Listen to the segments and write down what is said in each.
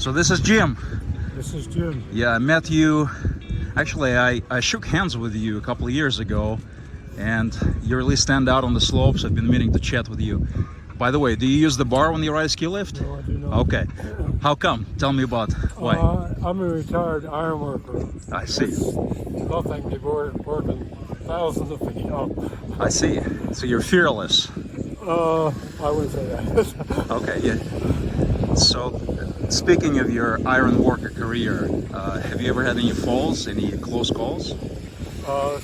So this is Jim. This is Jim. Yeah, I met you. Actually, I shook hands with you a couple of years ago, and you really stand out on the slopes. I've been meaning to chat with you. By the way, do you use the bar when you ride a ski lift? No, I do not. Okay. How come? Tell me about why. I'm a retired iron worker. I see. Nothing to working thousands of feet up. I see. So you're fearless. I wouldn't say that. Okay, yeah. So, speaking of your iron worker career, have you ever had any falls, any close calls?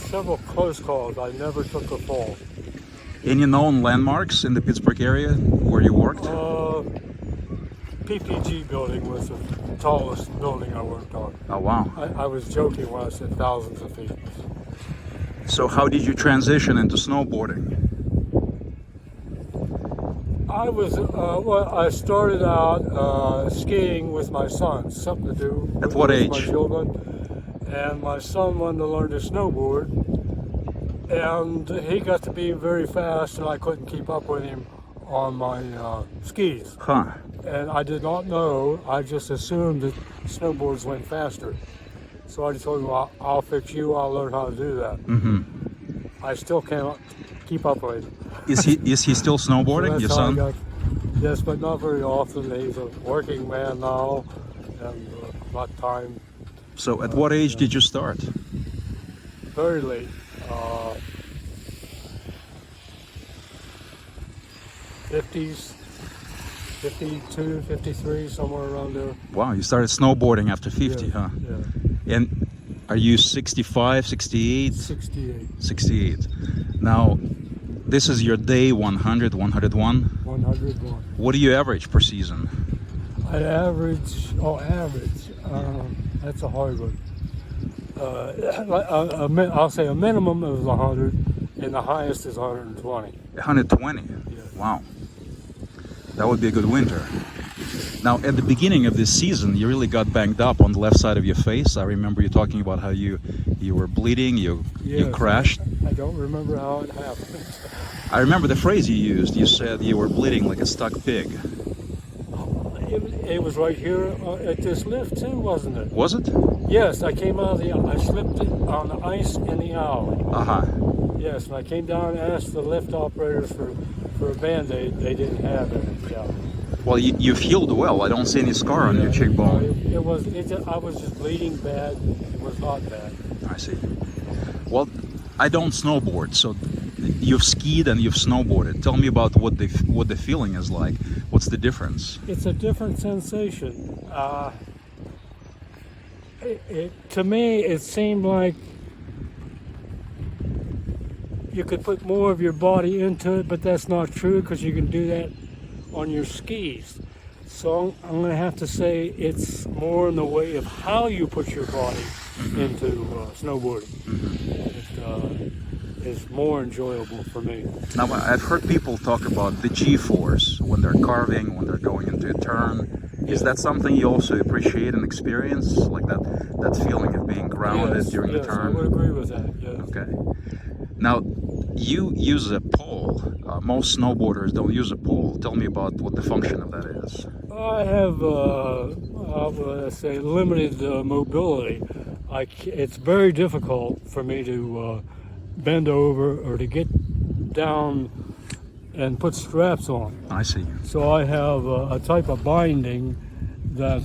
Several close calls. I never took a fall. Any known landmarks in the Pittsburgh area where you worked? PPG building was the tallest building I worked on. Oh, wow. I was joking when I said thousands of feet. So how did you transition into snowboarding? I started out skiing with my son, something to do At what with age? my children. And my son wanted to learn to snowboard, and he got to be very fast, and I couldn't keep up with him on my skis. Huh. And I did not know, I just assumed that snowboards went faster. So I just told him, I'll fix you, I'll learn how to do that. Mm-hmm. I still cannot keep up with him. Is he still snowboarding, So your that's how I son? got- yes, but not very often. He's a working man now, and not time. So at what age did you start? Very late. 50s, 52, 53, somewhere around there. Wow, you started snowboarding after 50, Yeah, huh? Yeah, And are you 65, 68? 68, 68. Now, this is your day 100, 101. 101. What do you average per season? I average, that's a hard one. I'll say a minimum is 100, and the highest is 120. 120? Yeah. Wow. That would be a good winter. Now, at the beginning of this season, you really got banged up on the left side of your face. I remember you talking about how you were bleeding, you Yes, crashed. I don't remember how it happened. I remember the phrase you used. You said you were bleeding like a stuck pig. It was right here at this lift too, wasn't it? Was it? Yes, I came out of I slipped it on the ice in the alley. Uh-huh. Yes, and I came down and asked the lift operators for a Band-Aid. They didn't have it. Yeah. Well, you've healed well. I don't see any scar on your cheekbone. I was just bleeding bad. It was not bad. I see. Well, I don't snowboard, so you've skied and you've snowboarded. Tell me about what the feeling is like. What's the difference? It's a different sensation. To me, it seemed like you could put more of your body into it, but that's not true because you can do that on your skis. So I'm going to have to say it's more in the way of how you put your body into snowboarding. It's more enjoyable for me. Now, I've heard people talk about the G-force when they're carving, when they're going into a turn. Is that something you also appreciate and experience, like that feeling of being grounded during the turn? I would agree with that. Yes. Okay. Now, you use a pole. Most snowboarders don't use a pole. Tell me about what the function of that is. I have, limited mobility. It's very difficult for me to bend over or to get down and put straps on. I see. So I have a type of binding that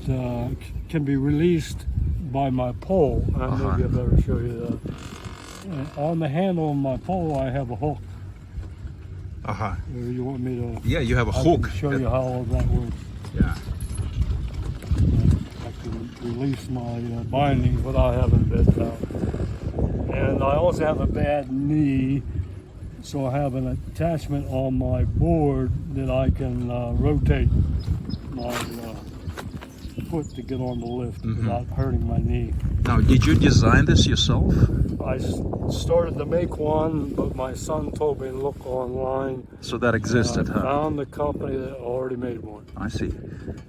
can be released by my pole. Maybe I better show you that. And on the handle of my pole, I have a hook. Uh-huh. You want me to? Yeah, you have a I hook. can show you how that works. Yeah. I can release my bindings without having bent down. And I also have a bad knee, so I have an attachment on my board that I can rotate my foot to get on the lift without hurting my knee. Now, did you design this yourself? I started to make one, but my son told me to look online. So that existed, I huh? found the company that already made one. I see.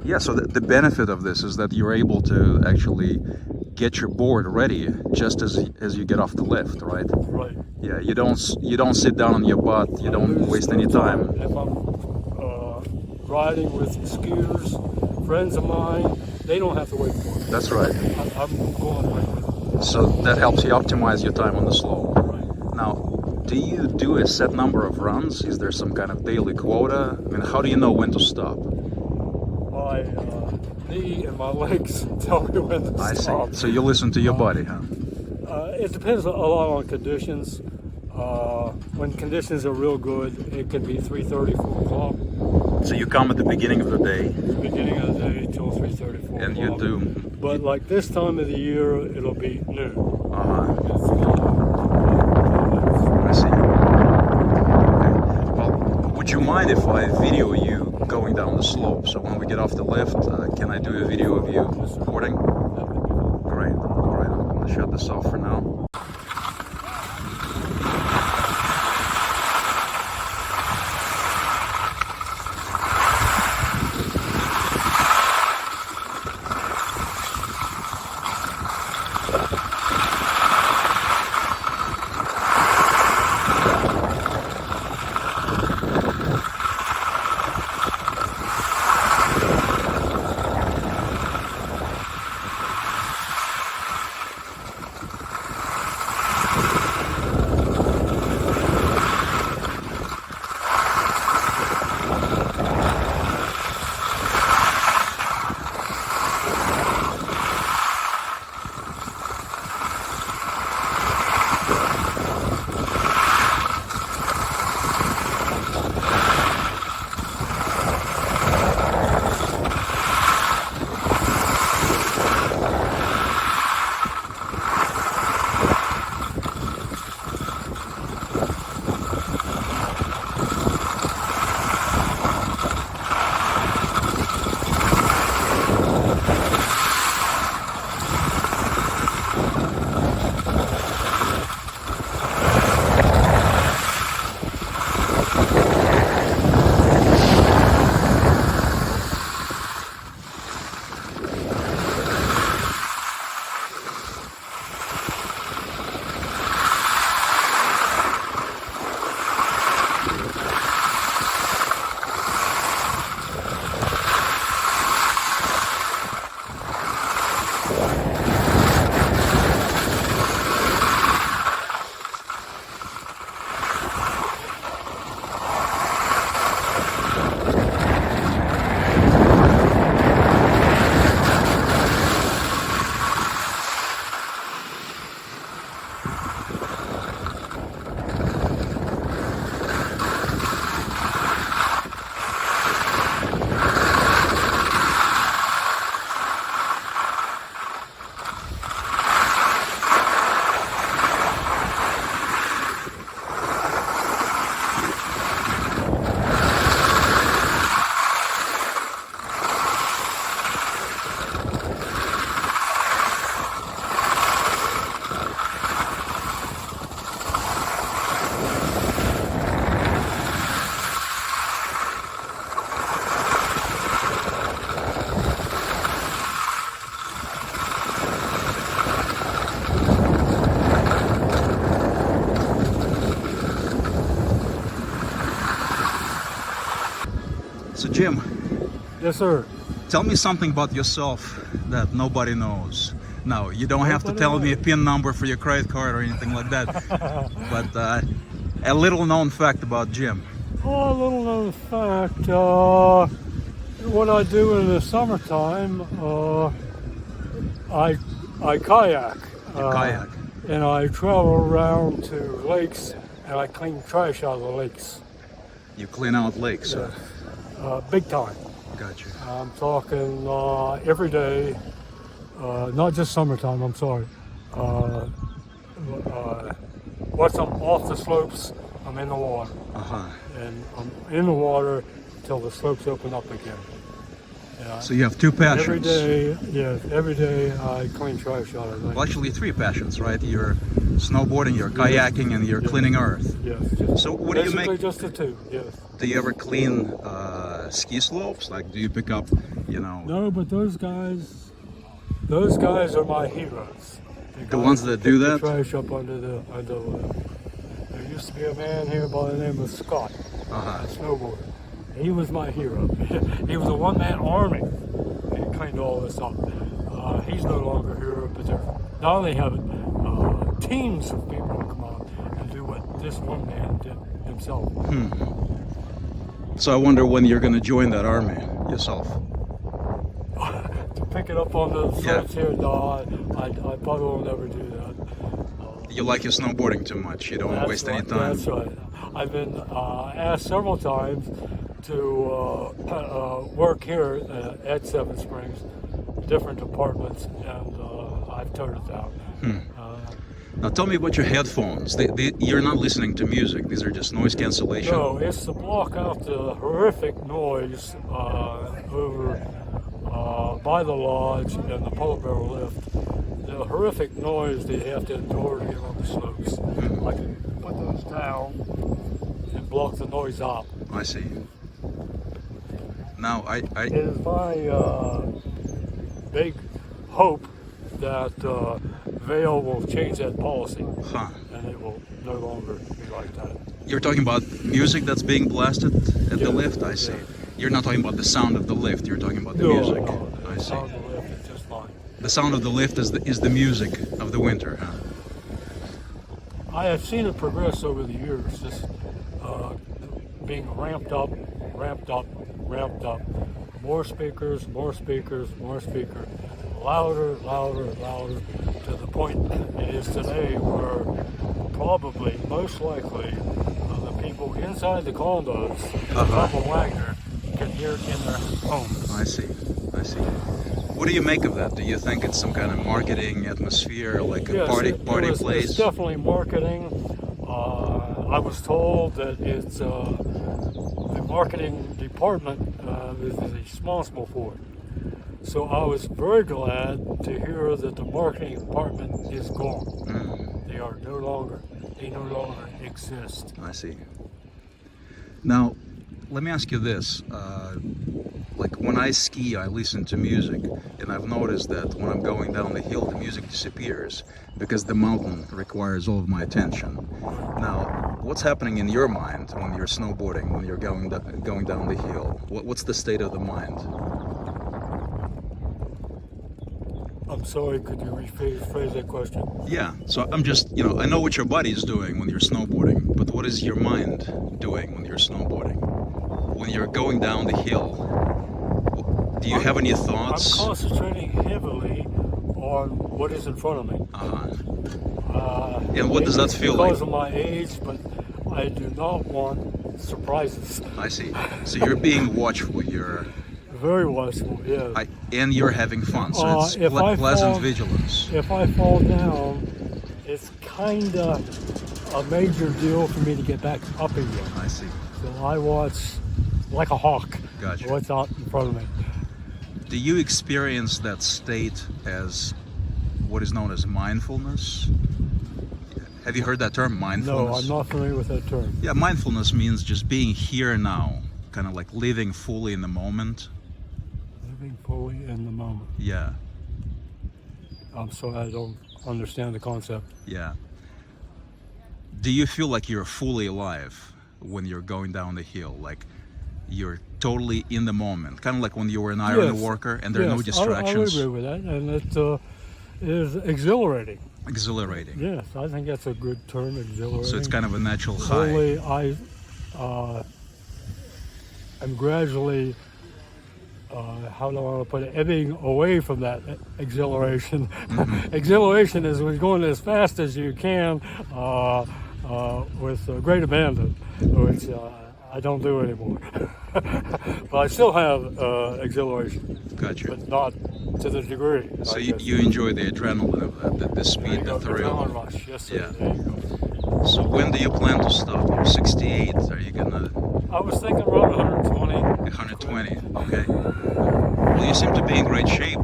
Yeah, so the benefit of this is that you're able to actually get your board ready just as you get off the lift, right? Right. Yeah, you don't sit down on your butt. You don't waste any time. If I'm riding with skiers, friends of mine, they don't have to wait for me. That's right. I'm going right with them. So that helps you optimize your time on the slope. Right. Now, do you do a set number of runs? Is there some kind of daily quota? I mean, how do you know when to stop? My knee and my legs tell me when to I stop. see. So you listen to your body, huh? It depends a lot on conditions. When conditions are real good, it can be 3:30, 4 o'clock. So you come at the beginning of the day, Beginning of the day till 3:30, 4 and you o'clock. do. But like this time of the year, it'll be noon. I see. Okay. Well, would you mind if I video you going down the slope? So when we get off the lift, can I do a video of you boarding? Great. All right, I'm going to shut this off for now. So Jim, Yes, sir. tell me something about yourself that nobody knows. Now, you don't have to Nobody tell me a knows. PIN number for your credit card or anything like that, but a little known fact about Jim. Oh, a little known fact, what I do in the summertime, I kayak. You kayak. And I travel around to lakes and I clean trash out of the lakes. You clean out lakes. Big time. Gotcha. I'm talking every day, not just summertime, I'm sorry. Once I'm off the slopes, I'm in the water. Uh-huh. And I'm in the water till the slopes open up again. So you have two passions. Every day, yes, every day I clean trash out of it. Well, actually three passions, right? You're snowboarding, you're kayaking, and you're cleaning earth. Yes. Just, So what do you basically make? just the two, yes. Do you ever clean ski slopes? Like, do you pick up, you know, No, but those guys are my heroes. the ones that do Pick that? the trash up under the. There used to be a man here by the name of Scott, Uh-huh. a snowboarder. He was my hero. He was a one-man army. He cleaned all this up. He's no longer here, but now they have teams of people who come out and do what this one man did himself. So I wonder when you're going to join that army yourself. To pick it up on the frontier, no, I probably will never do that. You like your snowboarding too much. You don't want to waste any time. That's right. I've been asked several times to work here at Seven Springs, different departments, and I've turned it down. Now tell me about your headphones. You're not listening to music. These are just noise cancellation. No, it's to block out the horrific noise over by the lodge and the Polar Bear lift. The horrific noise they have to endure to get on the slopes. I can put those down and block the noise out. I see. Now It is my big hope that Vail will change that policy, and it will no longer be like that. You're talking about music that's being blasted at the lift? I see. You're not talking about the sound of the lift, you're talking about the music. No, I the see. sound of the lift is just fine. The sound of the lift is the music of the winter, huh? I have seen it progress over the years, just being ramped up, ramped up, ramped up. More speakers, more speakers, more speakers. Louder, louder, louder, to the point it is today where probably, most likely, the people inside the condos, top of Wagner, can hear it in their homes. I see. I see. What do you make of that? Do you think it's some kind of marketing atmosphere, like a party place? It's definitely marketing. I was told that it's the marketing department is responsible for it. So I was very glad to hear that the marketing department is gone. They no longer exist. I see. Now, let me ask you this. Like when I ski, I listen to music, and I've noticed that when I'm going down the hill, the music disappears because the mountain requires all of my attention. Now, what's happening in your mind when you're snowboarding, when you're going down the hill? What's the state of the mind? I'm sorry, could you rephrase that question? Yeah, so I'm just, I know what your body's doing when you're snowboarding, but what is your mind doing when you're snowboarding? When you're going down the hill, do you have any thoughts? I'm concentrating heavily on what is in front of me. And what does that feel like? Because of my age, but I do not want surprises. I see. So you're being watchful, you're... Very watchful, yeah. And you're having fun, so it's pleasant vigilance. If I fall down, it's kind of a major deal for me to get back up again. I see. So I watch like a hawk. Gotcha. What's out in front of me. Do you experience that state as what is known as mindfulness? Have you heard that term, mindfulness? No, I'm not familiar with that term. Yeah, mindfulness means just being here now, kind of like living fully in the moment. Living fully in the moment. Yeah. I'm sorry, I don't understand the concept. Yeah. Do you feel like you're fully alive when you're going down the hill? Like you're totally in the moment, kind of like when you were an iron worker and there are no distractions? I agree with that, and it is exhilarating. Exhilarating. Yes, I think that's a good term, exhilarating. So it's kind of a natural high. Only I'm gradually, how do I want to put it, ebbing away from that exhilaration. Exhilaration is when you're going as fast as you can with great abandon, which I don't do anymore. But I still have exhilaration. Gotcha. But not to the degree. So you enjoy the adrenaline of that, the speed, the thrill. Adrenaline rush, yes sir. Yeah. There you go. So when do you plan to stop? You're 68. Are you gonna? I was thinking around 120. 120. Okay. Well, you seem to be in great shape.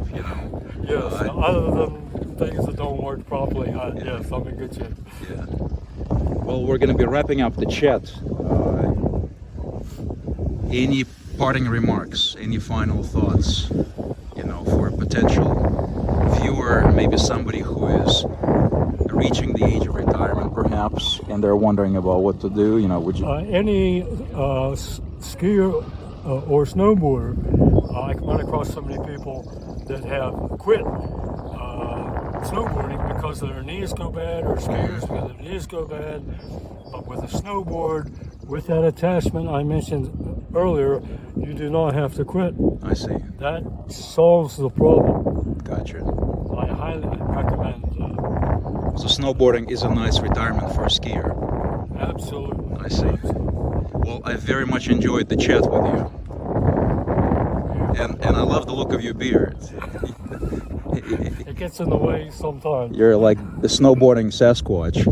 Yes. Other than things that don't work properly, yes, I'm in good shape. Yeah. Well, we're gonna be wrapping up the chat. Any parting remarks? Any final thoughts? For a potential viewer, maybe somebody who is reaching the age of retirement, perhaps, and they're wondering about what to do. Would you? Any skier or snowboarder I run across so many people that have quit snowboarding because their knees go bad, or skiers because their knees go bad. But with a snowboard, with that attachment I mentioned earlier, you do not have to quit. I see. That solves the problem. Gotcha. I highly recommend So snowboarding is a nice retirement for a skier. absolutely. I see. Well, I very much enjoyed the chat with you. And I love the look of your beard. It gets in the way sometimes. You're like the snowboarding Sasquatch.